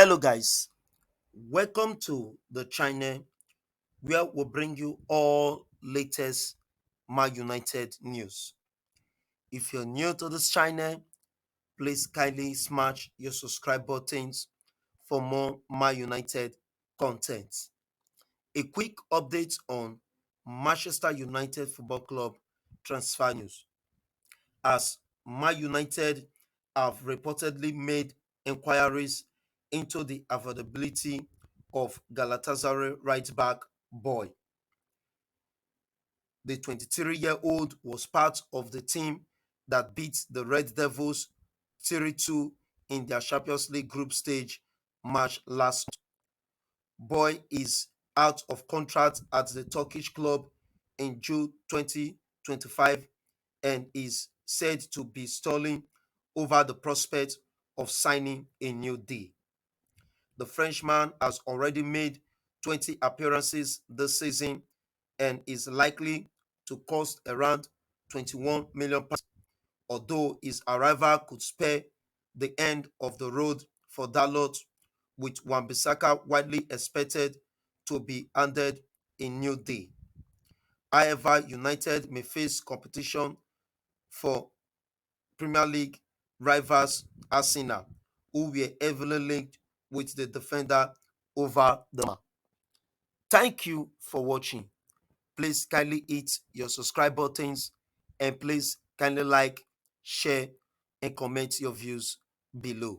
Hello, guys. Welcome to the channel where we bring you all latest Man United news. If you're new to this channel, please kindly smash your subscribe buttons for more Man United content. A quick update on Manchester United Football Club transfer news. As Man United have reportedly made inquiries into the availability of Galatasaray right back Boy. The 23-year-old was part of the team that beat the Red Devils 3-2 in their Champions League group stage match last. Boy is out of contract at the Turkish club in June 2025 and is said to be stalling over the prospect of signing a new deal. The Frenchman has already made 20 appearances this season and is likely to cost around 21 million pounds, although his arrival could spell the end of the road for Dalot, with Wan-Bissaka widely expected to be handed a new deal. However, United may face competition for Premier League rivals Arsenal, who were heavily linked with the defender over the summer. Thank you for watching. Please kindly hit your subscribe buttons and please kindly like, share, and comment your views below.